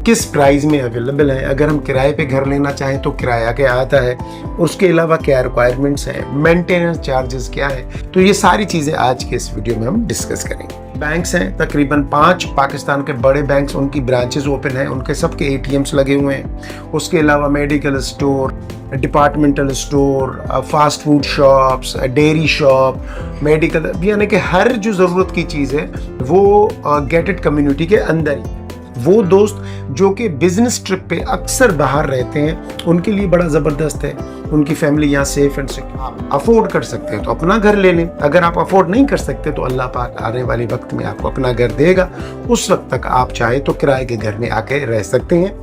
किस प्राइस में अवेलेबल है, अगर हम किराए पे घर लेना चाहें तो किराया क्या आता है, उसके अलावा क्या रिक्वायरमेंट्स हैं, मेंटेनेंस चार्जेस क्या है, तो ये सारी चीज़ें आज के इस वीडियो में हम डिस्कस करेंगे। बैंक्स हैं तकरीबन 5 पाकिस्तान के बड़े बैंक्स, उनकी ब्रांचेस ओपन हैं, उनके सबके एटीएम्स लगे हुए हैं। उसके अलावा medical store, departmental store, fast food shops, dairy shop, medical, यानी कि हर जो ज़रूरत की चीज़ है वो गेटेड कम्युनिटी के अंदर ही। वो दोस्त जो कि बिजनेस ट्रिप पे अक्सर बाहर रहते हैं उनके लिए बड़ा ज़बरदस्त है, उनकी फैमिली यहाँ सेफ एंड सिक्योर। अफोर्ड कर सकते हैं तो अपना घर ले लें, अगर आप अफोर्ड नहीं कर सकते तो अल्लाह पाक आने वाले वक्त में आपको अपना घर देगा, उस वक्त तक आप चाहे तो किराए के घर में आके रह सकते हैं।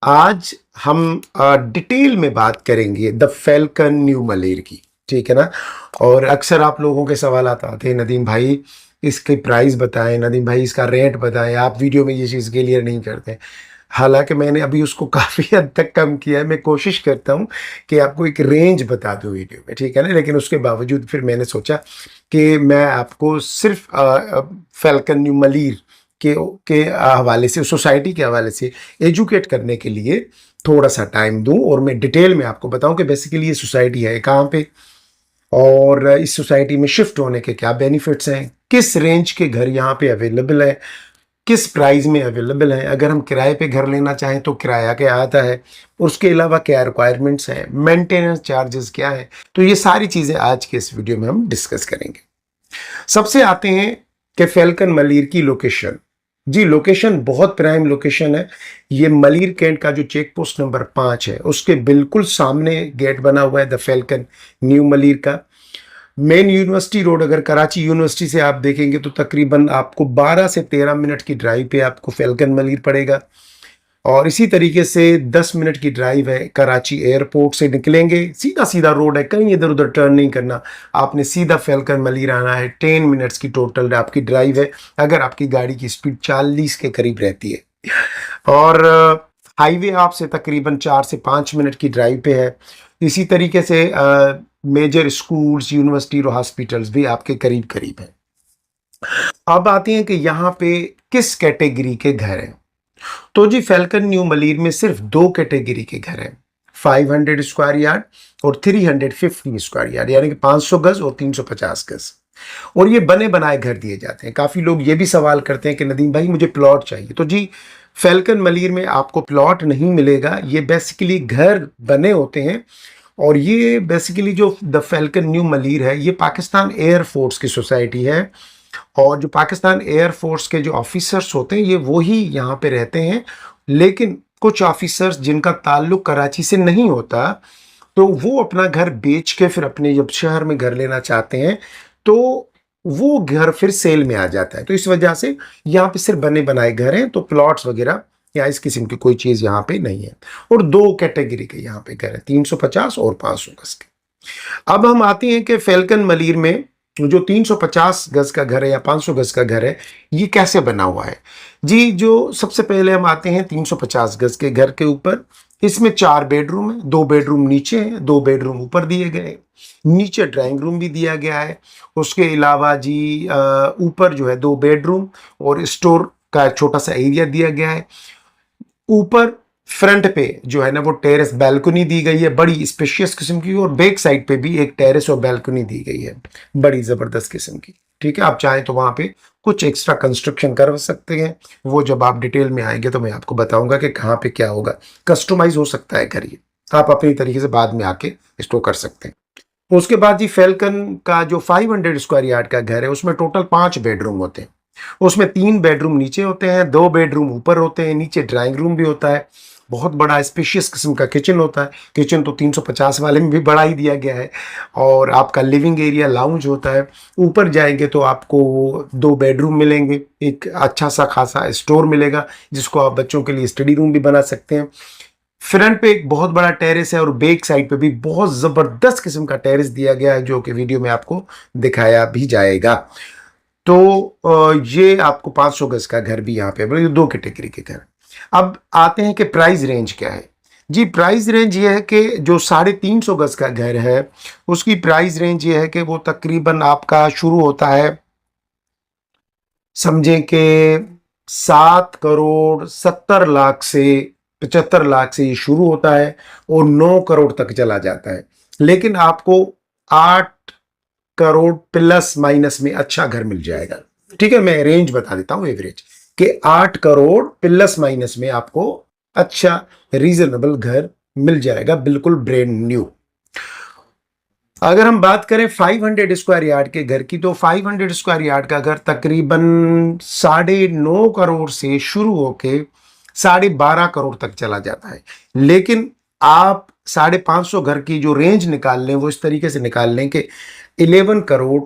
आज हम डिटेल में बात करेंगे द फैल्कन न्यू मलेर की, ठीक है ना। और अक्सर आप लोगों के सवाल आते हैं, नदीम भाई इसके प्राइस बताएं, नदीम भाई इसका रेट बताएं, आप वीडियो में ये चीज़ क्लियर नहीं करते। हालांकि मैंने अभी उसको काफ़ी हद तक कम किया है, मैं कोशिश करता हूँ कि आपको एक रेंज बता दूँ वीडियो में, ठीक है ना। लेकिन उसके बावजूद फिर मैंने सोचा कि मैं आपको सिर्फ फैल्कन न्यू मलीर के हवाले से, सोसाइटी के हवाले से एजुकेट करने के लिए थोड़ा सा टाइम दूं और मैं डिटेल में आपको बताऊं कि बेसिकली ये सोसाइटी है कहाँ पे और इस सोसाइटी में शिफ्ट होने के क्या बेनिफिट्स हैं, किस रेंज के घर यहाँ पे अवेलेबल है, किस प्राइस में अवेलेबल है, अगर हम किराए पे घर लेना चाहें तो किराया क्या आता है, उसके अलावा क्या रिक्वायरमेंट्स हैं, मेंटेनेंस चार्जेस क्या है, तो ये सारी चीज़ें आज के इस वीडियो में हम डिस्कस करेंगे। सबसे आते हैं कि फैल्कन मलीर की लोकेशन। जी, लोकेशन बहुत प्राइम लोकेशन है। ये मलीर कैंट का जो चेक पोस्ट नंबर 5 है उसके बिल्कुल सामने गेट बना हुआ है द फैल्कन न्यू मलीर का। मेन यूनिवर्सिटी रोड, अगर कराची यूनिवर्सिटी से आप देखेंगे तो तकरीबन आपको 12 से 13 मिनट की ड्राइव पे आपको फैल्कन मलीर पड़ेगा। और इसी तरीके से 10 मिनट की ड्राइव है, कराची एयरपोर्ट से निकलेंगे सीधा सीधा रोड है, कहीं इधर उधर टर्न नहीं करना, आपने सीधा फैल्कन मलीर आना है। 10 मिनट्स की टोटल आपकी ड्राइव है, अगर आपकी गाड़ी की स्पीड 40 के करीब रहती है। और हाईवे आपसे तकरीबन 4 से 5 मिनट की ड्राइव पे है। इसी तरीके से मेजर स्कूल्स, यूनिवर्सिटी और हॉस्पिटल्स भी आपके करीब करीब हैं। अब आते हैं कि यहाँ पे किस कैटेगरी के घर हैं। तो जी, फैल्कन न्यू मलीर में सिर्फ 2 कैटेगरी के घर हैं, 500 स्क्वायर यार्ड और 350 स्क्वायर यार्ड, यानी कि 500 गज और 350 गज। और ये बने बनाए घर दिए जाते हैं। काफ़ी लोग ये भी सवाल करते हैं कि नदीम भाई मुझे प्लॉट चाहिए। तो जी, फैल्कन मलीर में आपको प्लॉट नहीं मिलेगा, ये बेसिकली घर बने होते हैं। और ये बेसिकली जो द फैल्कन न्यू मलीर है ये पाकिस्तान एयरफोर्स की सोसाइटी है। और जो पाकिस्तान एयरफोर्स के जो ऑफिसर्स होते हैं ये वही यहाँ पे रहते हैं, लेकिन कुछ ऑफिसर्स जिनका ताल्लुक कराची से नहीं होता तो वो अपना घर बेच के फिर अपने जब शहर में घर लेना चाहते हैं तो वो घर फिर सेल में आ जाता है। तो इस वजह से यहाँ पे सिर्फ बने बनाए घर हैं, तो प्लॉट्स वगैरह या इस किस्म की कोई चीज़ यहाँ पे नहीं है। और 2 कैटेगरी के यहाँ पे घर है, 350 और 500 गज के। अब हम आते हैं कि फैल्कन मलीर में जो 350 गज का घर है या 500 गज का घर है ये कैसे बना हुआ है। जी, जो सबसे पहले हम आते हैं 350 गज के घर के ऊपर। इसमें 4 बेडरूम है, 2 बेडरूम नीचे हैं, 2 बेडरूम ऊपर दिए गए, नीचे ड्राइंग रूम भी दिया गया है। उसके अलावा जी ऊपर जो है 2 बेडरूम और स्टोर का एक छोटा सा एरिया दिया गया है। ऊपर फ्रंट पे जो है ना वो टेरेस बैल्कनी दी गई है, बड़ी स्पेशियस किस्म की। और बैक साइड पे भी एक टेरेस और बैल्कनी दी गई है, बड़ी ज़बरदस्त किस्म की, ठीक है। आप चाहें तो वहाँ पे कुछ एक्स्ट्रा कंस्ट्रक्शन कर सकते हैं, वो जब आप डिटेल में आएंगे तो मैं आपको बताऊंगा कि कहाँ पे क्या होगा। कस्टमाइज हो सकता है घर, ये आप अपनी तरीके से बाद में आके इसको कर सकते हैं। उसके बाद जी, फैल्कन का जो 500 स्क्वायर यार्ड का घर है उसमें टोटल 5 बेडरूम होते हैं। उसमें 3 बेडरूम नीचे होते हैं, 2 बेडरूम ऊपर होते हैं, नीचे ड्राइंग रूम भी होता है। बहुत बड़ा स्पेशियस किस्म का किचन होता है। किचन तो 350 वाले में भी बढ़ा ही दिया गया है। और आपका लिविंग एरिया लाउंज होता है। ऊपर जाएंगे तो आपको 2 बेडरूम मिलेंगे, एक अच्छा सा खासा स्टोर मिलेगा जिसको आप बच्चों के लिए स्टडी रूम भी बना सकते हैं। फ्रंट पे एक बहुत बड़ा टेरेस है और बैक साइड पे भी बहुत जबरदस्त किस्म का टेरेस दिया गया है जो कि वीडियो में आपको दिखाया भी जाएगा। तो ये आपको 500 गज का घर भी यहाँ पे, मतलब ये 2 कैटेगरी के घर। अब आते हैं कि प्राइस रेंज क्या है। जी प्राइस रेंज ये है कि जो 350 गज का घर है उसकी प्राइस रेंज ये है कि वो तकरीबन आपका शुरू होता है, समझें कि 7 करोड़ 70 लाख से 75 लाख से ये शुरू होता है और 9 करोड़ तक चला जाता है। लेकिन आपको 8 करोड़ प्लस माइनस में अच्छा घर मिल जाएगा। ठीक है, मैं रेंज बता देता हूं एवरेज कि 8 करोड़ प्लस माइनस में आपको अच्छा रीजनेबल घर मिल जाएगा, बिल्कुल ब्रांड न्यू। अगर हम बात करें 500 स्क्वायर यार्ड के घर की, तो 500 स्क्वायर यार्ड का घर तकरीबन 9.5 करोड़ से शुरू होके 12.5 करोड़ तक चला जाता है। लेकिन आप 550 घर की जो रेंज निकाल लें वो इस तरीके से निकाल लें कि 11 करोड़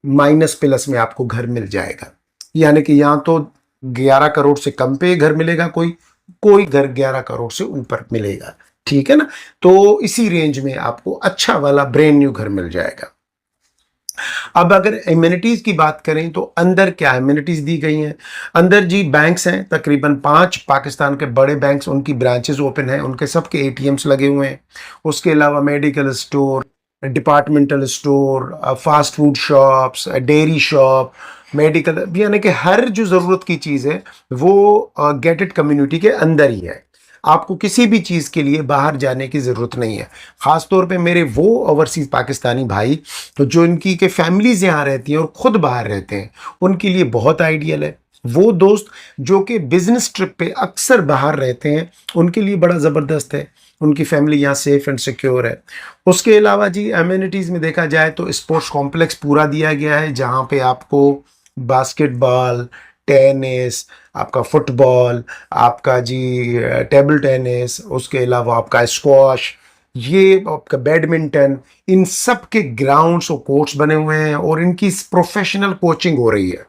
माइनस प्लस में आपको घर मिल जाएगा। यानी कि यहाँ तो 11 करोड़ से कम पे घर मिलेगा, कोई घर 11 करोड़ से ऊपर मिलेगा। ठीक है ना, तो इसी रेंज में आपको अच्छा वाला ब्रांड न्यू घर मिल जाएगा। अब अगर एमिनिटीज की बात करें तो अंदर क्या एमिनिटीज दी गई हैं। अंदर जी बैंक्स हैं, तकरीबन 5 पाकिस्तान के बड़े बैंक्स, उनकी ब्रांचेस ओपन हैं, उनके सबके एटीएम्स लगे हुए हैं। उसके अलावा medical store, departmental store, fast food shops, dairy shop, medical, यानी कि हर जो ज़रूरत की चीज़ है वो गेटेड कम्युनिटी के अंदर ही है। आपको किसी भी चीज़ के लिए बाहर जाने की ज़रूरत नहीं है। ख़ास तौर पे मेरे वो ओवरसीज़ पाकिस्तानी भाई तो जो इनकी के फैमिलीज़ यहाँ रहती हैं और ख़ुद बाहर रहते हैं, उनके लिए बहुत आइडियल है। वो दोस्त जो कि बिजनेस ट्रिप पे अक्सर बाहर रहते हैं, उनके लिए बड़ा ज़बरदस्त है। उनकी फैमिली यहाँ सेफ एंड सिक्योर है। उसके अलावा जी एमिनिटीज़ में देखा जाए तो स्पोर्ट्स कॉम्प्लेक्स पूरा दिया गया है, जहाँ पे आपको बास्केटबॉल, टेनिस, आपका फुटबॉल, आपका जी टेबल टेनिस, उसके अलावा आपका स्क्वॉश, ये आपका बैडमिंटन, इन सब के ग्राउंड्स और कोर्ट्स बने हुए हैं और इनकी प्रोफेशनल कोचिंग हो रही है।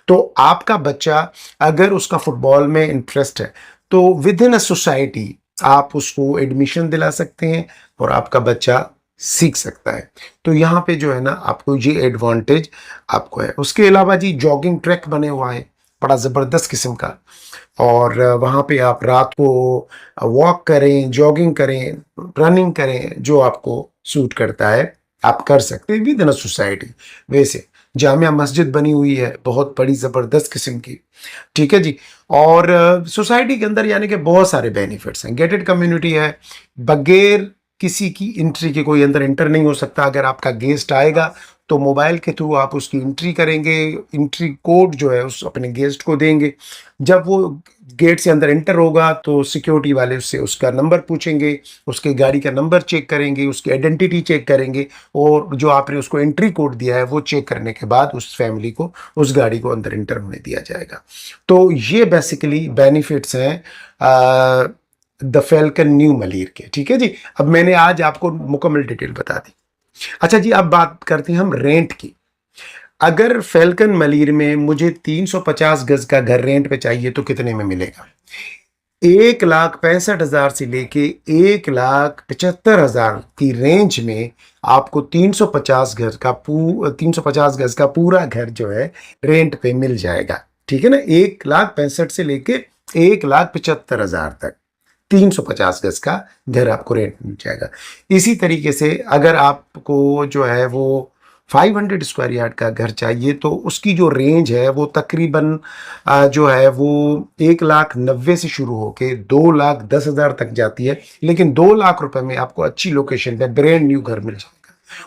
तो आपका बच्चा अगर उसका फुटबॉल में इंटरेस्ट है तो विद इन अ सोसाइटी आप उसको एडमिशन दिला सकते हैं और आपका बच्चा सीख सकता है। तो यहाँ पे जो है ना आपको ये एडवांटेज आपको है। उसके अलावा जी जॉगिंग ट्रैक बने हुआ है बड़ा ज़बरदस्त किस्म का, और वहाँ पे आप रात को वॉक करें, जॉगिंग करें, रनिंग करें, जो आपको सूट करता है आप कर सकते हैं विद इन अ सोसाइटी। वैसे जामिया मस्जिद बनी हुई है बहुत बड़ी ज़बरदस्त किस्म की। ठीक है जी, और सोसाइटी के अंदर यानी कि बहुत सारे बेनिफिट्स हैं। गेटेड कम्युनिटी है, बगैर किसी की एंट्री के कोई अंदर एंटर नहीं हो सकता। अगर आपका गेस्ट आएगा तो मोबाइल के थ्रू आप उसकी एंट्री करेंगे, एंट्री कोड जो है उस अपने गेस्ट को देंगे। जब वो गेट से अंदर एंटर होगा तो सिक्योरिटी वाले उससे उसका नंबर पूछेंगे, उसके गाड़ी का नंबर चेक करेंगे, उसकी आइडेंटिटी चेक करेंगे, और जो आपने उसको एंट्री कोड दिया है वो चेक करने के बाद उस फैमिली को, उस गाड़ी को अंदर एंटर होने दिया जाएगा। तो ये बेसिकली बेनिफिट्स हैं द फैल्कन न्यू मलीर के। ठीक है जी, अब मैंने आज आपको मुकम्मल डिटेल बता दी। अच्छा जी, अब बात करते हैं हम रेंट की। अगर फैल्कन मलीर में मुझे 350 गज का घर रेंट पे चाहिए तो कितने में मिलेगा? 1,65,000 से लेके 1,75,000 की रेंज में आपको 350 गज का पूरा घर जो है रेंट पे मिल जाएगा। ठीक है ना, 1,65,000 से लेके 1,75,000 तक 350 गज का घर आपको रेंट मिल जाएगा। इसी तरीके से अगर आपको जो है वो 500 स्क्वायर यार्ड का घर चाहिए तो उसकी जो रेंज है वो तकरीबन जो है वो 1,90,000 से शुरू होके 2,10,000 तक जाती है। लेकिन 2 लाख रुपए में आपको अच्छी लोकेशन पे ब्रांड न्यू घर मिल जाएगा।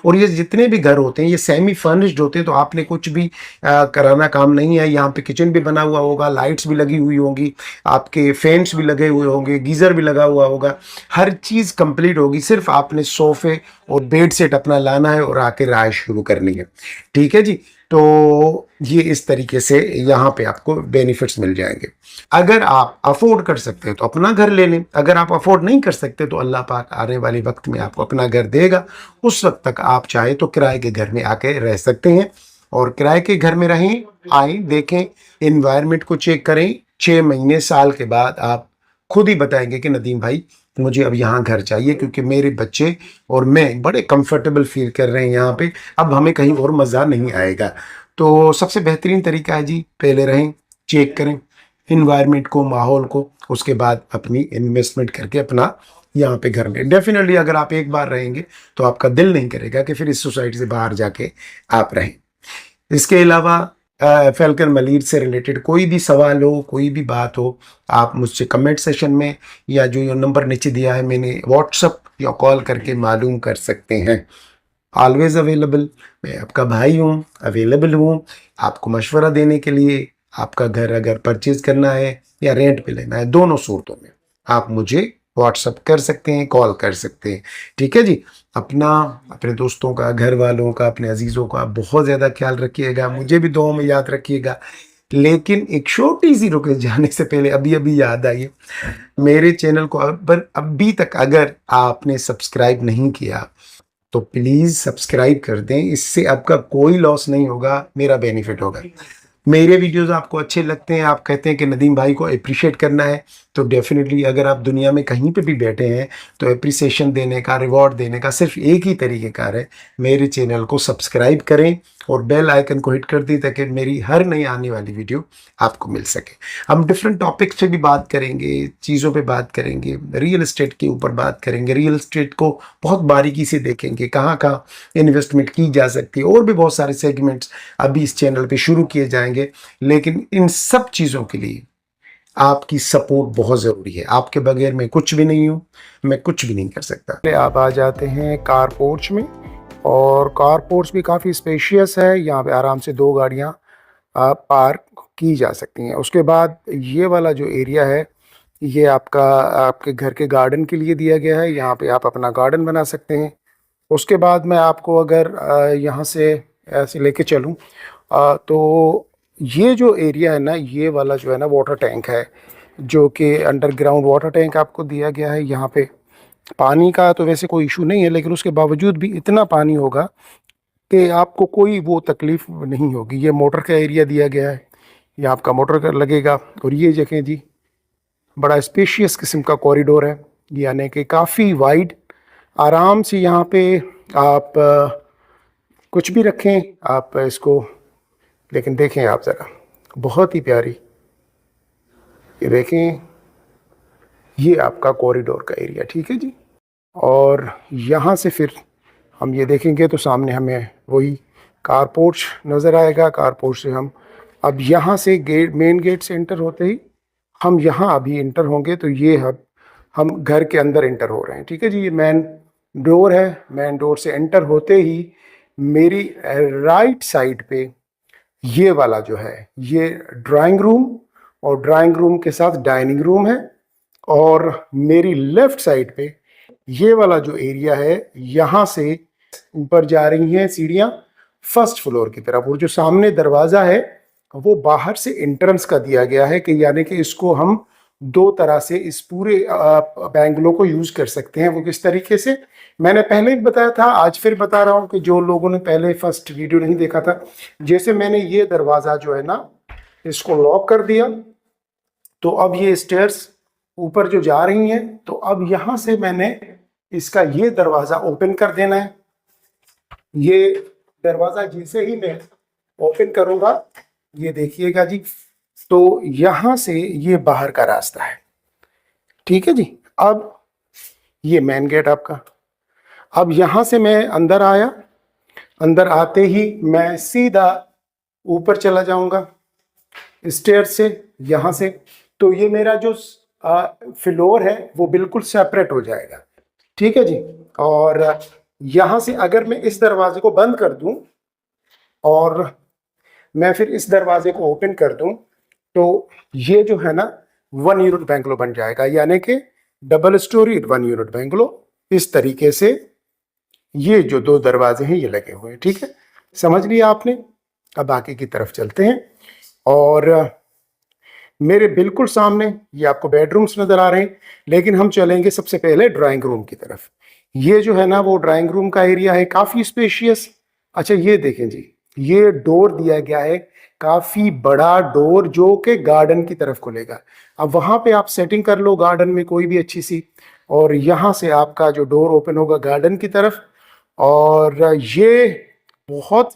और ये जितने भी घर होते हैं ये सेमी फर्निश्ड होते हैं, तो आपने कुछ भी कराना काम नहीं है। यहाँ पे किचन भी बना हुआ होगा, लाइट्स भी लगी हुई होंगी, आपके फैंस भी लगे हुए होंगे, गीज़र भी लगा हुआ होगा, हर चीज़ कंप्लीट होगी। सिर्फ आपने सोफे और बेड सेट अपना लाना है और आके राइश शुरू करनी है। ठीक है जी, तो ये इस तरीके से यहाँ पे आपको बेनिफिट्स मिल जाएंगे। अगर आप अफोर्ड कर सकते हैं तो अपना घर ले लें, अगर आप अफोर्ड नहीं कर सकते तो अल्लाह पाक आने वाले वक्त में आपको अपना घर देगा। उस वक्त तक आप चाहे तो किराए के घर में आके रह सकते हैं, और किराए के घर में रहें, आए, देखें, इन्वायरमेंट को चेक करें। 6 महीने, साल के बाद आप खुद ही बताएंगे कि नदीम भाई मुझे अब यहाँ घर चाहिए, क्योंकि मेरे बच्चे और मैं बड़े कंफर्टेबल फील कर रहे हैं यहाँ पे, अब हमें कहीं और मज़ा नहीं आएगा। तो सबसे बेहतरीन तरीका है जी, पहले रहें, चेक करें इन्वायरमेंट को, माहौल को, उसके बाद अपनी इन्वेस्टमेंट करके अपना यहाँ पे घर लें। डेफिनेटली अगर आप एक बार रहेंगे तो आपका दिल नहीं करेगा कि फिर इस सोसाइटी से बाहर जाके आप रहें। इसके अलावा फैल्कन मलीर से रिलेटेड कोई भी सवाल हो, कोई भी बात हो, आप मुझसे कमेंट सेशन में या जो ये नंबर नीचे दिया है मैंने, व्हाट्सअप या कॉल करके मालूम कर सकते हैं। ऑलवेज अवेलेबल, मैं आपका भाई हूँ, अवेलेबल हूँ आपको मशवरा देने के लिए। आपका घर अगर परचेज करना है या रेंट पे लेना है, दोनों सूरतों में आप मुझे व्हाट्सअप कर सकते हैं, कॉल कर सकते हैं। ठीक है जी। अपना, अपने दोस्तों का, घर वालों का, अपने अजीज़ों का बहुत ज़्यादा ख्याल रखिएगा, मुझे भी दुआओं में याद रखिएगा। लेकिन एक छोटी सी रुके जाने से पहले अभी अभी याद आई, मेरे चैनल को अभी तक अगर आपने सब्सक्राइब नहीं किया तो प्लीज़ सब्सक्राइब कर दें। इससे आपका कोई लॉस नहीं होगा, मेरा बेनिफिट होगा। मेरे वीडियोस आपको अच्छे लगते हैं, आप कहते हैं कि नदीम भाई को अप्रिशिएट करना है, तो डेफिनेटली अगर आप दुनिया में कहीं पे भी बैठे हैं तो अप्रिसिएशन देने का, रिवॉर्ड देने का सिर्फ एक ही तरीक़ेकार है, मेरे चैनल को सब्सक्राइब करें और बेल आइकन को हिट कर दें ताकि मेरी हर नई आने वाली वीडियो आपको मिल सके। हम डिफरेंट टॉपिक्स पे भी बात करेंगे, चीज़ों पे बात करेंगे, रियल एस्टेट के ऊपर बात करेंगे, रियल एस्टेट को बहुत बारीकी से देखेंगे, कहाँ कहाँ इन्वेस्टमेंट की जा सकती है, और भी बहुत सारे सेगमेंट्स अभी इस चैनल पे शुरू किए जाएंगे। लेकिन इन सब चीज़ों के लिए आपकी सपोर्ट बहुत ज़रूरी है। आपके बगैर मैं कुछ भी नहीं हूँ, मैं कुछ भी नहीं कर सकता। आप आ जाते हैं कार पोर्च में, और कार पोर्च भी काफ़ी स्पेशियस है। यहाँ पे आराम से 2 गाड़ियाँ पार्क की जा सकती हैं। उसके बाद ये वाला जो एरिया है ये आपका, आपके घर के गार्डन के लिए दिया गया है। यहाँ पे आप अपना गार्डन बना सकते हैं। उसके बाद मैं आपको अगर यहाँ से ऐसे लेके चलूँ तो ये जो एरिया है ना, ये वाला जो है ना वाटर टैंक है, जो कि अंडरग्राउंड वाटर टैंक आपको दिया गया है। यहाँ पे पानी का तो वैसे कोई इशू नहीं है, लेकिन उसके बावजूद भी इतना पानी होगा कि आपको कोई वो तकलीफ़ नहीं होगी। ये मोटर का एरिया दिया गया है, ये आपका मोटर का लगेगा। और ये देखें जी, बड़ा स्पेशियस किस्म का कॉरिडोर है, यानी कि काफ़ी वाइड। आराम से यहाँ पे आप कुछ भी रखें आप इसको, लेकिन देखें आप ज़रा, बहुत ही प्यारी, ये देखें, ये आपका कॉरिडोर का एरिया। ठीक है जी। और यहाँ से फिर हम ये देखेंगे तो सामने हमें वही कार पोर्च नज़र आएगा। कार पोर्च से हम अब यहाँ से गेट, मेन गेट से एंटर होते ही हम यहाँ अभी इंटर होंगे, तो ये हम घर के अंदर इंटर हो रहे हैं। ठीक है जी। ये मेन डोर है। मेन डोर से एंटर होते ही मेरी राइट साइड पे ये वाला जो है ये ड्राइंग रूम, और ड्राइंग रूम के साथ डाइनिंग रूम है। और मेरी लेफ्ट साइड पे ये वाला जो एरिया है, यहाँ से ऊपर जा रही हैं सीढ़ियाँ फर्स्ट फ्लोर की तरफ। और जो सामने दरवाज़ा है वो बाहर से एंट्रेंस का दिया गया है, कि यानी कि इसको हम 2 तरह से इस पूरे बैंगलो को यूज़ कर सकते हैं। वो किस तरीके से, मैंने पहले भी बताया था, आज फिर बता रहा हूँ कि जो लोगों ने पहले फर्स्ट वीडियो नहीं देखा था, जैसे मैंने ये दरवाज़ा जो है ना इसको लॉक कर दिया, तो अब ये स्टेयर्स ऊपर जो जा रही हैं, तो अब यहाँ से मैंने इसका ये दरवाज़ा ओपन कर देना है। ये दरवाज़ा जैसे ही मैं ओपन करूँगा, ये देखिएगा जी, तो यहाँ से ये बाहर का रास्ता है। ठीक है जी। अब ये मेन गेट आपका। अब यहाँ से मैं अंदर आया, अंदर आते ही मैं सीधा ऊपर चला जाऊंगा स्टेयर से, यहाँ से, तो ये मेरा जो फ्लोर है वो बिल्कुल सेपरेट हो जाएगा। ठीक है जी। और यहाँ से अगर मैं इस दरवाजे को बंद कर दूं और मैं फिर इस दरवाजे को ओपन कर दूं, तो ये जो है ना 1 यूनिट बैंगलो बन जाएगा, यानी कि डबल स्टोरी 1 यूनिट बैंगलो। इस तरीके से ये जो 2 दरवाजे हैं ये लगे हुए हैं। ठीक है, समझ लिया आपने। अब बाकी की तरफ चलते हैं। और मेरे बिल्कुल सामने ये आपको बेडरूम्स नजर आ रहे हैं, लेकिन हम चलेंगे सबसे पहले ड्राइंग रूम की तरफ। ये जो है ना वो ड्राइंग रूम का एरिया है, काफी स्पेशियस। अच्छा ये देखें जी, ये डोर दिया गया है, काफी बड़ा डोर जो कि गार्डन की तरफ खुलेगा। अब वहां पे आप सेटिंग कर लो गार्डन में कोई भी अच्छी सी, और यहां से आपका जो डोर ओपन होगा गार्डन की तरफ। और ये बहुत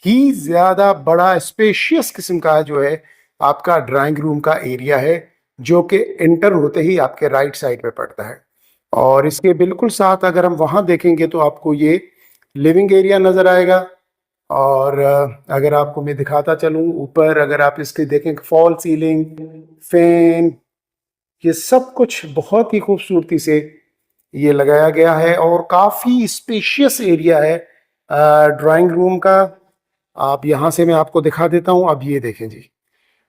ही ज्यादा बड़ा स्पेशियस किस्म का जो है आपका ड्राइंग रूम का एरिया है, जो कि एंटर होते ही आपके राइट साइड पे पड़ता है। और इसके बिल्कुल साथ अगर हम वहां देखेंगे तो आपको ये लिविंग एरिया नजर आएगा। और अगर आपको मैं दिखाता चलूं ऊपर, अगर आप इसके देखें फॉल सीलिंग, फैन, ये सब कुछ बहुत ही खूबसूरती से ये लगाया गया है और काफी स्पेशियस एरिया है ड्राइंग रूम का। आप यहां से मैं आपको दिखा देता हूं। अब ये देखें जी,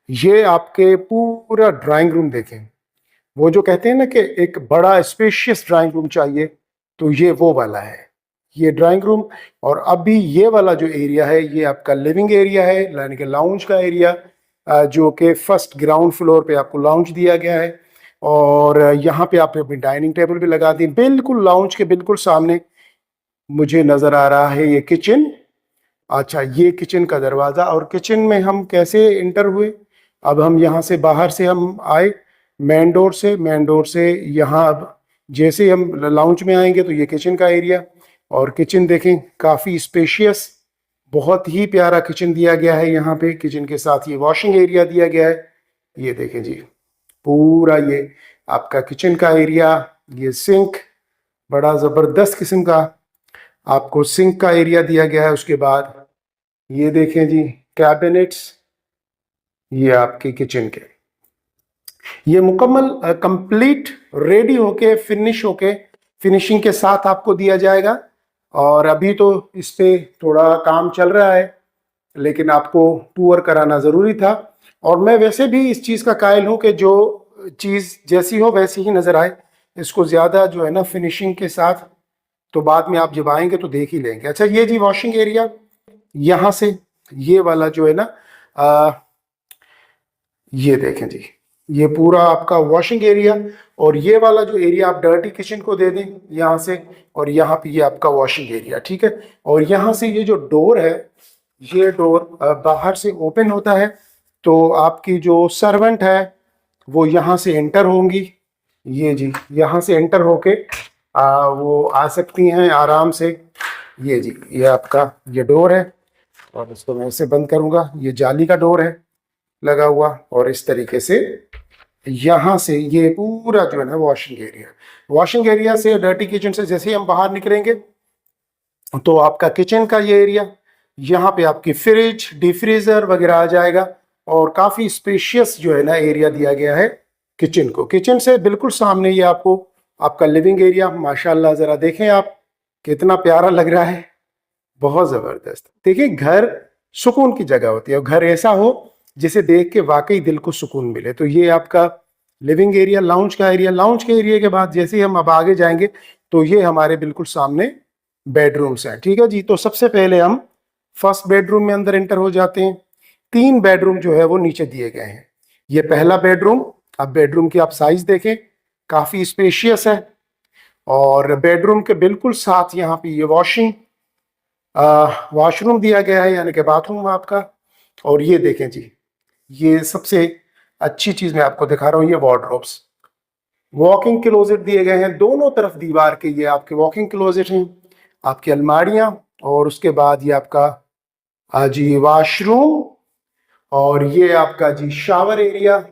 ये आपके पूरा ड्राइंग रूम देखें। वो जो कहते हैं ना कि एक बड़ा स्पेशियस ड्राइंग रूम चाहिए, तो ये वो वाला है ये ड्राइंग रूम। और अभी ये वाला जो एरिया है ये आपका लिविंग एरिया है, यानी कि लाउंज का एरिया, जो कि फर्स्ट ग्राउंड फ्लोर पे आपको लाउंज दिया गया है। और यहाँ पे आप अपनी डाइनिंग टेबल भी लगा दी। बिल्कुल लाउंज के बिल्कुल सामने मुझे नजर आ रहा है ये किचन। अच्छा ये किचन का दरवाजा, और किचन में हम कैसे इंटर हुए? अब हम यहाँ से बाहर से हम आए मेन डोर से यहाँ। अब जैसे हम लाउंज में आएंगे तो ये किचन का एरिया। और किचन देखें काफ़ी स्पेशियस, बहुत ही प्यारा किचन दिया गया है यहाँ पे। किचन के साथ ये वॉशिंग एरिया दिया गया है। ये देखें जी, पूरा ये आपका किचन का एरिया। ये सिंक, बड़ा ज़बरदस्त किस्म का आपको सिंक का एरिया दिया गया है। उसके बाद ये देखें जी कैबिनेट्स, ये आपके किचन के, ये मुकम्मल कंप्लीट रेडी होके फिनिश होके फिनिशिंग के साथ आपको दिया जाएगा। और अभी तो इस पे थोड़ा काम चल रहा है, लेकिन आपको टूर कराना ज़रूरी था। और मैं वैसे भी इस चीज़ का कायल हूँ कि जो चीज़ जैसी हो वैसी ही नज़र आए। इसको ज़्यादा जो है ना फिनिशिंग के साथ तो बाद में आप जब आएंगे तो देख ही लेंगे। अच्छा ये जी वॉशिंग एरिया, यहाँ से ये वाला जो है ना ये देखें जी, ये पूरा आपका वॉशिंग एरिया। और ये वाला जो एरिया आप डर्टी किचन को दे दें यहाँ से, और यहाँ पे ये आपका वॉशिंग एरिया, ठीक है। और यहाँ से ये जो डोर है, ये डोर बाहर से ओपन होता है, तो आपकी जो सर्वेंट है वो यहाँ से एंटर होंगी। ये जी यहाँ से एंटर होके वो आ सकती हैं आराम से। ये जी ये आपका ये डोर है, और इसको मैं ऐसे बंद करूँगा। ये जाली का डोर है लगा हुआ, और इस तरीके से यहाँ से ये पूरा जो है ना वॉशिंग एरिया से डर्टी किचन से जैसे ही हम बाहर निकलेंगे तो आपका किचन का ये एरिया, यहाँ पे आपकी फ्रिज, डिफ्रीजर वगैरह आ जाएगा। और काफ़ी स्पेशियस जो है ना एरिया दिया गया है किचन को। किचन से बिल्कुल सामने ये आपको आपका लिविंग एरिया, माशाल्लाह ज़रा देखें आप कितना प्यारा लग रहा है, बहुत ज़बरदस्त। देखिए घर सुकून की जगह होती है, और घर ऐसा हो जिसे देख के वाकई दिल को सुकून मिले। तो ये आपका लिविंग एरिया, लाउंज का एरिया। लाउंज के एरिया के बाद जैसे ही हम अब आगे जाएंगे तो ये हमारे बिल्कुल सामने बेडरूम्स हैं, ठीक है जी। तो सबसे पहले हम फर्स्ट बेडरूम में अंदर एंटर हो जाते हैं। 3 बेडरूम जो है वो नीचे दिए गए हैं। ये पहला बेडरूम, अब बेडरूम की आप साइज देखें, काफी स्पेशियस है। और बेडरूम के बिल्कुल साथ यहाँ पे ये वॉशरूम दिया गया है, यानी कि बाथरूम आपका। और ये देखें जी, ये सबसे अच्छी चीज मैं आपको दिखा रहा हूँ, ये वार्डरोब्स, वॉकिंग क्लोजेट दिए गए हैं दोनों तरफ दीवार के। ये आपके वॉकिंग क्लोजेट हैं, आपकी अलमारियां, और उसके बाद ये आपका जी वॉशरूम, और ये आपका जी शावर एरिया।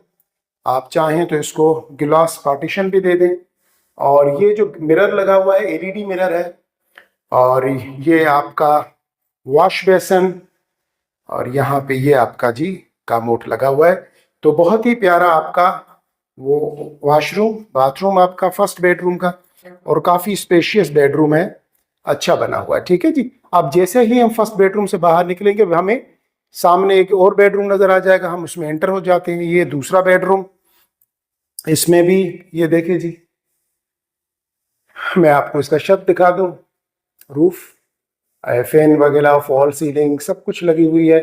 आप चाहें तो इसको गिलास पार्टीशन भी दे दें। और ये जो मिरर लगा हुआ है एलईडी मिरर है। और ये आपका वॉश बेसन, और यहाँ पे ये आपका जी कामोट लगा हुआ है। तो बहुत ही प्यारा आपका वो वॉशरूम, बाथरूम आपका फर्स्ट बेडरूम का, और काफी स्पेशियस बेडरूम है, अच्छा बना हुआ है, ठीक है जी। अब जैसे ही हम फर्स्ट बेडरूम से बाहर निकलेंगे हमें सामने एक और बेडरूम नजर आ जाएगा, हम उसमें एंटर हो जाते हैं। ये दूसरा बेडरूम, इसमें भी ये देखिए जी, मैं आपको इसका छत दिखा दूं, रूफ, फैन वगैरह, फॉल सीलिंग सब कुछ लगी हुई है।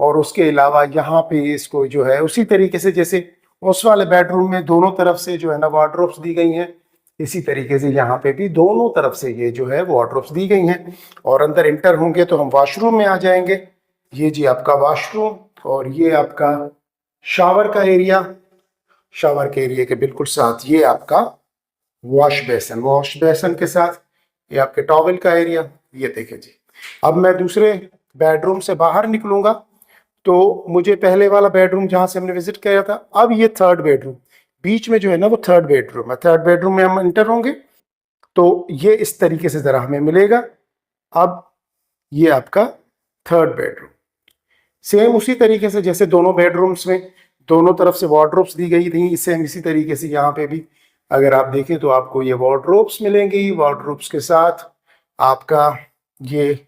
और उसके अलावा यहाँ पे इसको जो है उसी तरीके से जैसे उस वाले बेडरूम में दोनों तरफ से जो है ना वार्डरोब्स दी गई हैं, इसी तरीके से यहाँ पे भी दोनों तरफ से ये जो है वार्डरोब्स दी गई हैं। और अंदर इंटर होंगे तो हम वॉशरूम में आ जाएंगे। ये जी आपका वॉशरूम और ये आपका शावर का एरिया। शावर के एरिया के बिल्कुल साथ ये आपका वॉश बेसन के साथ ये आपके टॉवेल का एरिया। ये देखिए जी। अब मैं दूसरे बेडरूम से बाहर निकलूंगा तो मुझे पहले वाला बेडरूम जहां से हमने विजिट किया था, अब ये थर्ड बेडरूम बीच में जो है ना वो थर्ड बेडरूम है। थर्ड बेडरूम में हम इंटर होंगे तो ये इस तरीके से जरा हमें मिलेगा। अब ये आपका थर्ड बेडरूम सेम उसी तरीके से जैसे दोनों बेडरूम्स में दोनों तरफ से वार्डरोब्स दी गई थी, सेम इसी तरीके से यहाँ पे भी अगर आप देखें तो आपको ये वार्डरोब्स मिलेंगी। वार्डरोब्स के साथ आपका ये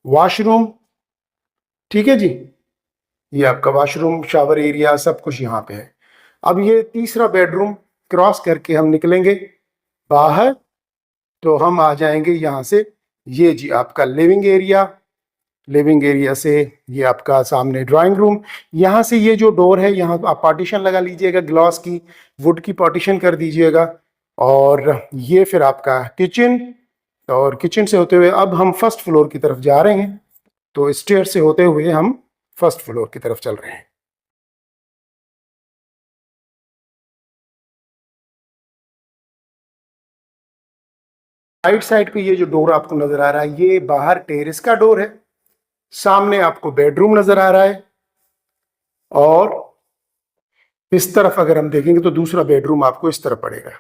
वॉशरूम, ठीक है जी। ये आपका वॉशरूम, शावर एरिया सब कुछ यहाँ पे है। अब ये तीसरा बेडरूम क्रॉस करके हम निकलेंगे बाहर तो हम आ जाएंगे यहाँ से। ये जी आपका लिविंग एरिया। लिविंग एरिया से ये आपका सामने ड्राइंग रूम। यहाँ से ये जो डोर है यहाँ आप पार्टीशन लगा लीजिएगा, ग्लास की वुड की पार्टीशन कर दीजिएगा। और ये फिर आपका किचन, और किचन से होते हुए अब हम फर्स्ट फ्लोर की तरफ जा रहे हैं तो स्टेयर से होते हुए हम फर्स्ट फ्लोर की तरफ चल रहे हैं। राइट साइड पे ये जो डोर आपको नजर आ रहा है ये बाहर टेरेस का डोर है। सामने आपको बेडरूम नजर आ रहा है और इस तरफ अगर हम देखेंगे तो दूसरा बेडरूम आपको इस तरफ पड़ेगा,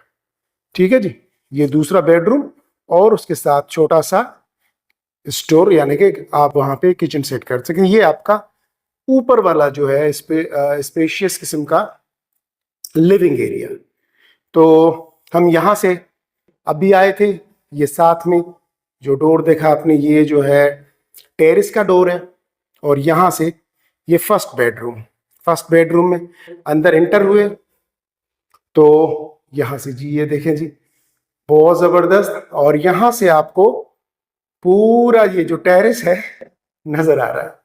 ठीक है जी। ये दूसरा बेडरूम और उसके साथ छोटा सा स्टोर, यानी कि आप वहां पे किचन सेट कर सकें। ये आपका ऊपर वाला जो है इस पे स्पेशियस किस्म का लिविंग एरिया। तो हम यहाँ से अभी आए थे, ये साथ में जो डोर देखा आपने ये जो है टेरेस का डोर है। और यहाँ से ये फर्स्ट बेडरूम में अंदर एंटर हुए तो यहाँ से जी ये देखें जी बहुत ज़बरदस्त। और यहाँ से आपको पूरा ये जो टेरेस है नज़र आ रहा है।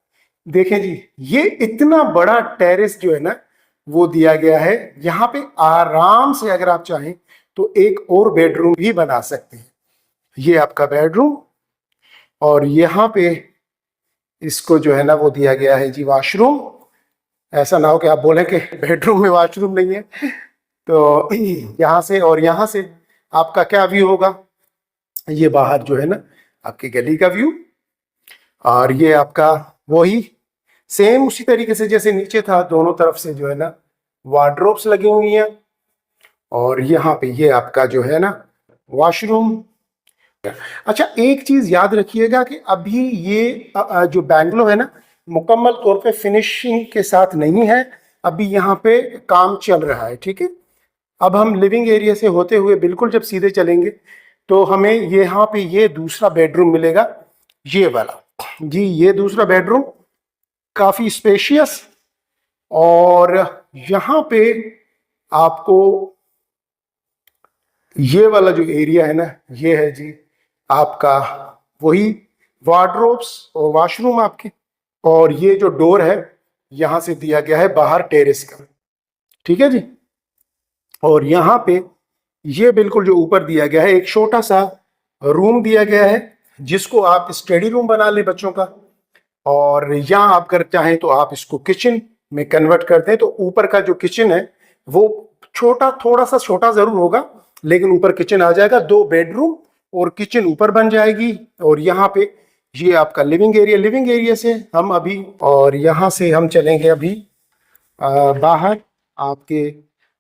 देखें जी ये इतना बड़ा टेरेस जो है ना वो दिया गया है। यहाँ पे आराम से अगर आप चाहें तो एक और बेडरूम भी बना सकते हैं। ये आपका बेडरूम और यहाँ पे इसको जो है ना वो दिया गया है जी वॉशरूम। ऐसा ना हो कि आप बोलें कि बेडरूम में वॉशरूम नहीं है। तो यहाँ से और यहाँ से आपका क्या व्यू होगा, ये बाहर जो है ना आपकी गली का व्यू। और ये आपका वही सेम उसी तरीके से जैसे नीचे था, दोनों तरफ से जो है ना वार्डरोब्स लगी हुई हैं। और यहाँ पे ये आपका जो है ना वॉशरूम। अच्छा एक चीज याद रखिएगा कि अभी ये जो बैंगलो है ना मुकम्मल तौर पे फिनिशिंग के साथ नहीं है, अभी यहाँ पे काम चल रहा है, ठीक है। अब हम लिविंग एरिया से होते हुए बिल्कुल जब सीधे चलेंगे तो हमें यहाँ पे ये दूसरा बेडरूम मिलेगा, ये वाला जी। ये दूसरा बेडरूम काफी स्पेशियस और यहाँ पे आपको ये वाला जो एरिया है ना ये है जी आपका वही वार्डरोब्स और वॉशरूम आपके। और ये जो डोर है यहाँ से दिया गया है बाहर टेरेस का, ठीक है जी। और यहाँ पे ये बिल्कुल जो ऊपर दिया गया है एक छोटा सा रूम दिया गया है जिसको आप स्टडी रूम बना लें बच्चों का। और यहाँ आप कर चाहें तो आप इसको किचन में कन्वर्ट करते हैं। तो ऊपर का जो किचन है वो छोटा, थोड़ा सा छोटा जरूर होगा लेकिन ऊपर किचन आ जाएगा। 2 बेडरूम और किचन ऊपर बन जाएगी। और यहाँ पे ये आपका लिविंग एरिया से हम अभी और यहाँ से हम चलेंगे अभी बाहर आपके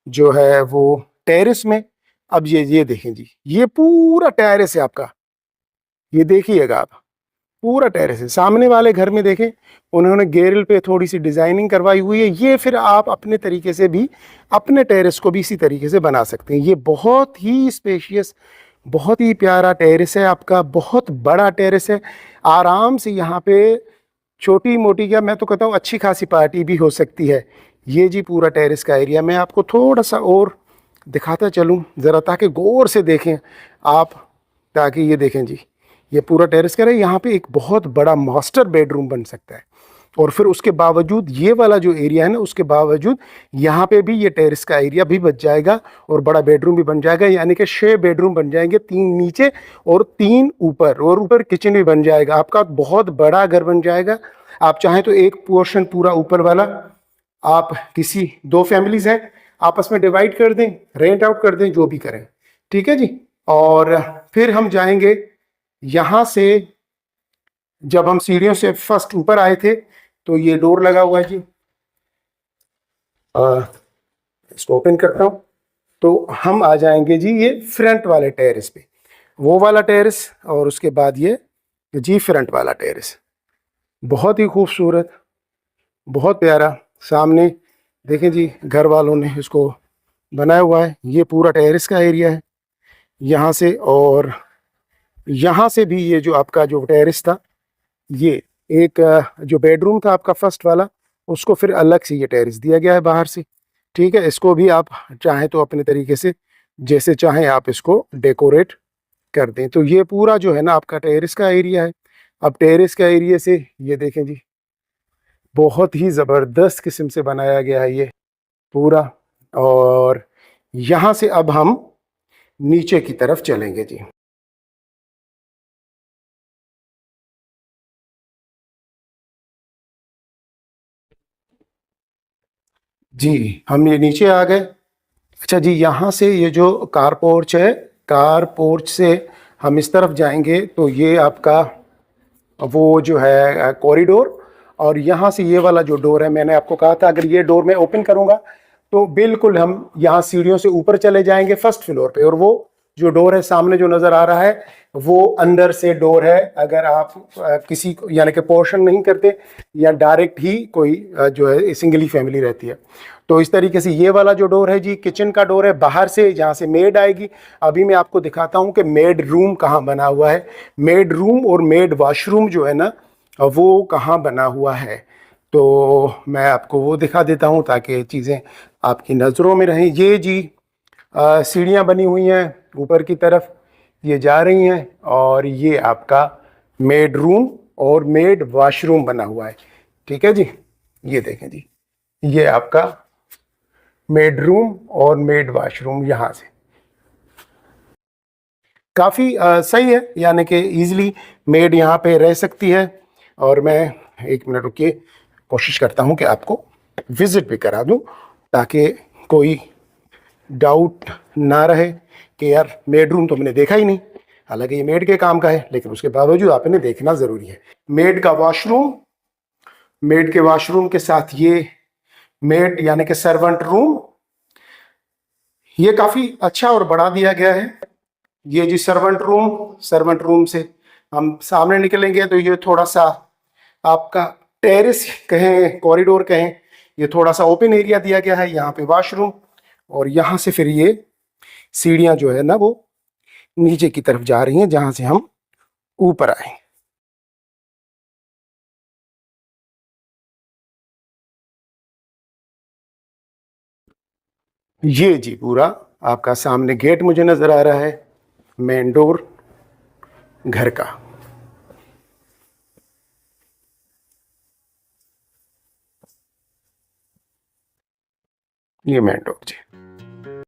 जो है वो टेरेस में। अब ये देखें जी ये पूरा टेरेस है आपका, ये देखिएगा आप पूरा टेरेस है। सामने वाले घर में देखें उन्होंने गेरिल पे थोड़ी सी डिजाइनिंग करवाई हुई है। ये फिर आप अपने तरीके से भी अपने टेरेस को भी इसी तरीके से बना सकते हैं। ये बहुत ही स्पेशियस, बहुत ही प्यारा टेरेस है आपका, बहुत बड़ा टेरेस है। आराम से यहाँ पे छोटी मोटी क्या मैं तो कहता हूँ अच्छी खासी पार्टी भी हो सकती है। ये जी पूरा टेरेस का एरिया। मैं आपको थोड़ा सा और दिखाता चलूँ ज़रा ताकि गौर से देखें आप, ताकि ये देखें जी ये पूरा टेरेस का है। यहाँ पे एक बहुत बड़ा मास्टर बेडरूम बन सकता है। और फिर उसके बावजूद ये वाला जो एरिया है ना, उसके बावजूद यहाँ पे भी ये टेरेस का एरिया भी बच जाएगा और बड़ा बेडरूम भी बन जाएगा, यानी कि 6 बेडरूम बन जाएंगे, 3 नीचे और 3 ऊपर, और ऊपर किचन भी बन जाएगा। आपका बहुत बड़ा घर बन जाएगा। आप चाहें तो एक पोर्शन पूरा ऊपर वाला आप किसी 2 फैमिलीज हैं आपस में डिवाइड कर दें, रेंट आउट कर दें, जो भी करें, ठीक है जी। और फिर हम जाएंगे यहाँ से, जब हम सीढ़ियों से फर्स्ट ऊपर आए थे तो ये डोर लगा हुआ है जी। इसको ओपन करता हूँ तो हम आ जाएंगे जी ये फ्रंट वाले टेरेस पे, वो वाला टेरेस और उसके बाद ये जी फ्रंट वाला टेरेस। बहुत ही खूबसूरत, बहुत प्यारा। सामने देखें जी, घर वालों ने इसको बनाया हुआ है। ये पूरा टेरेस का एरिया है यहाँ से, और यहाँ से भी ये जो आपका जो टेरेस था, ये एक जो बेडरूम था आपका फर्स्ट वाला, उसको फिर अलग से ये टेरेस दिया गया है बाहर से, ठीक है। इसको भी आप चाहें तो अपने तरीके से जैसे चाहें आप इसको डेकोरेट कर दें। तो ये पूरा जो है ना आपका टेरेस का एरिया है। अब टेरेस का एरिया से ये देखें जी, बहुत ही ज़बरदस्त किस्म से बनाया गया है ये पूरा। और यहाँ से अब हम नीचे की तरफ चलेंगे जी। जी हम ये नीचे आ गए। अच्छा जी, यहाँ से ये जो कार पोर्च है, कार पोर्च से हम इस तरफ जाएंगे तो ये आपका वो जो है कॉरिडोर, और यहाँ से ये वाला जो डोर है, मैंने आपको कहा था अगर ये डोर मैं ओपन करूँगा तो बिल्कुल हम यहाँ सीढ़ियों से ऊपर चले जाएंगे फर्स्ट फ्लोर पे। और वो जो डोर है सामने जो नज़र आ रहा है, वो अंदर से डोर है। अगर आप किसी को यानी कि पोर्शन नहीं करते या डायरेक्ट ही कोई जो है सिंगली फैमिली रहती है, तो इस तरीके से ये वाला जो डोर है जी किचन का डोर है, बाहर से जहाँ से मेड आएगी। अभी मैं आपको दिखाता हूँ कि मेड रूम कहाँ बना हुआ है। मेड रूम और मेड वॉशरूम जो है ना, वो कहाँ बना हुआ है, तो मैं आपको वो दिखा देता हूँ ताकि चीज़ें आपकी नज़रों में रहें। ये जी सीढ़ियाँ बनी हुई हैं ऊपर की तरफ, ये जा रही हैं, और ये आपका मेड रूम और मेड वॉशरूम बना हुआ है, ठीक है जी। ये देखें जी, ये आपका मेड रूम और मेड वॉशरूम यहाँ से काफ़ी सही है, यानी कि ईजिली मेड यहाँ पे रह सकती है। और मैं 1 मिनट रुकिए, कोशिश करता हूँ कि आपको विज़िट भी करा दूँ ताकि कोई डाउट ना रहे कि यार मेड रूम तो मैंने देखा ही नहीं। हालांकि ये मेड के काम का है, लेकिन उसके बावजूद आपने देखना ज़रूरी है। मेड का वॉशरूम, मेड के वॉशरूम के साथ ये मेड यानी कि सर्वेंट रूम, ये काफ़ी अच्छा और बड़ा दिया गया है। ये जी सर्वेंट रूम, सर्वेंट रूम से हम सामने निकलेंगे तो ये थोड़ा सा आपका टेरेस कहें, कॉरिडोर कहें, ये थोड़ा सा ओपन एरिया दिया गया है। यहाँ पे वॉशरूम, और यहाँ से फिर ये सीढ़ियाँ जो है ना वो नीचे की तरफ जा रही हैं जहाँ से हम ऊपर आए। ये जी पूरा आपका सामने गेट मुझे नज़र आ रहा है, मेन डोर घर का। ये मेन डोर जी।